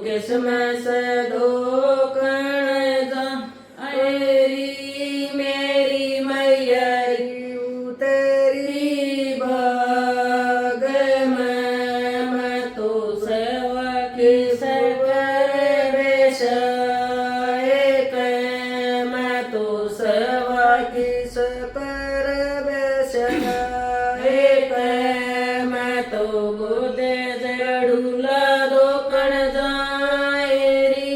किस्म से धोकण जा मेरी मेरी मैयरी उतरी बाग में मैं तो सेवा किस कर बेश एक मैं तो सेवा किस कर बेश एक मैं तो गोदे जड़ूला धोकण जाएरी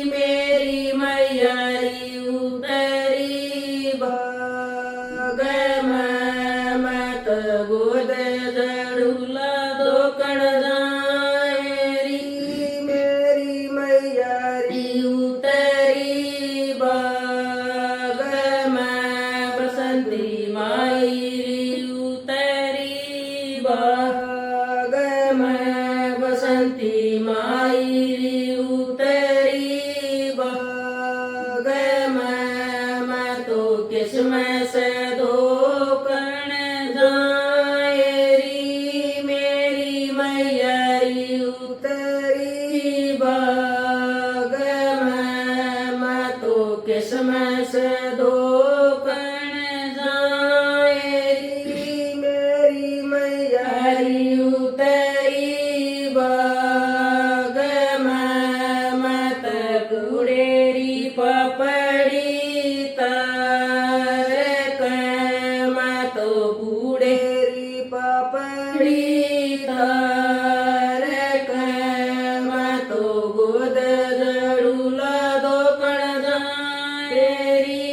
मेरी मैयारी उतरी बाग में मैं तो गोदे जड़ूला धोकण जाएरी मेरी मैयारी उतरी बाग में बसंती मायरी उतरी बाग में बसंती मायरी उतरी बाग में मैं तो किस्म से धोकण जाएरी मेरी मैयारी उतरी बाग में मैं तो किस्म से धोकण जाएरी मेरी मैयारी उतरी बाग में मत कुड़ेरी पपड़ी तर मैं तो कुड़ेरी पपड़ी तर मैं तो गोद जड़ूला धोकण जाएरी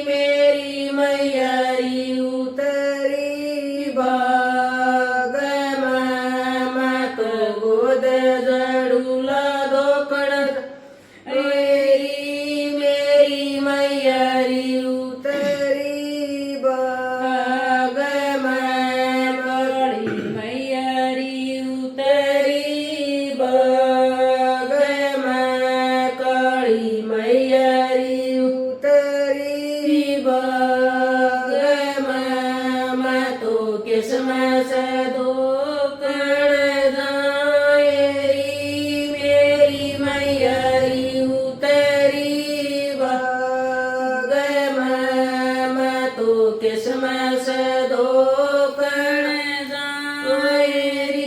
मेरी मैयारी उतरी बाग में मैं तो गोद जड़ूला धोकण मेरी मैयारी उतरी बाग में बड़ी मैयारी उतरी बाग में काली मैयारी उतरी बाग में मैं तो किस्म से धोकण जाएरी मेरी मैयारी उतरी बाग में मैं तो किस्म से धोकण जाएरी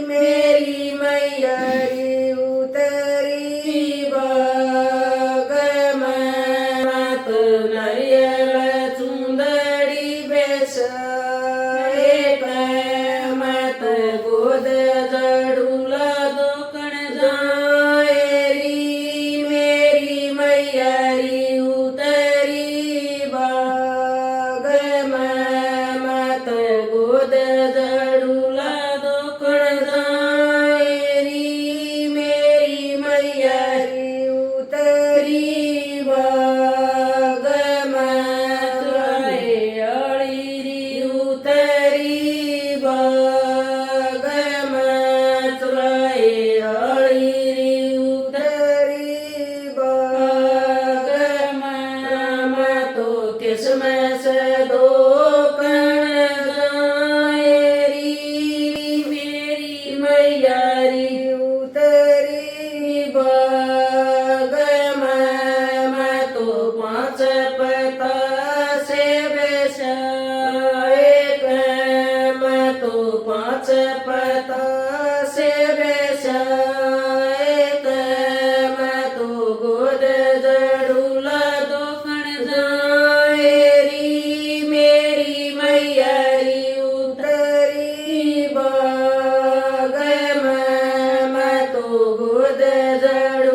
मेरी मैयारी उतरी बाग में मैं तो नारियल चुंदड़ी बेच एक मैं तो गोद जड़ूला धोकण जाएरी मेरी मैयारी उतरी बाग में मैं तो गोद जड़ूला धोकण जाएरी मेरी मैयारी उतरी बाग में तुराए अड़ीरी उतरी बाग में तुराए अड़ीरी उतरी बाग में मैं तो किस्म से धोकण जाएरी मेरी मैयारी उतरी बाग में मैं तो पाँच पता से बेच एक मैं तो पाँच पता से बेच एक मैं तो गोद जड़ूला धोकण जाएरी मेरी मैयारी उतरी बाग में मैं तो गोद जड़ूला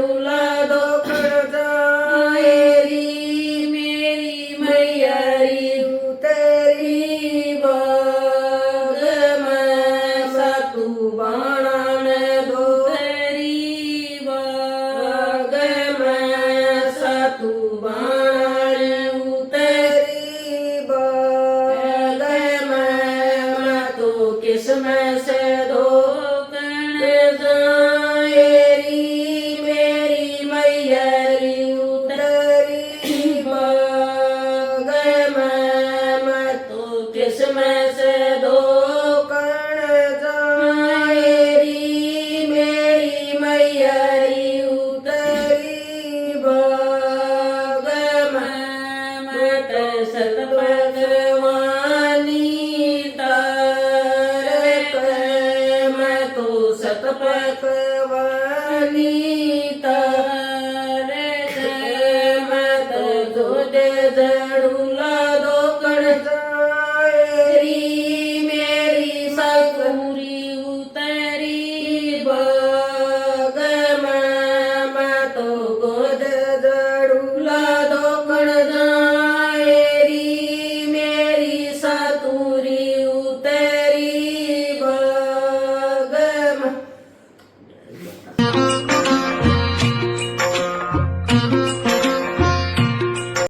ઉતરી ભગમાં મત સતપકવાની તારક મતો સતપકવાની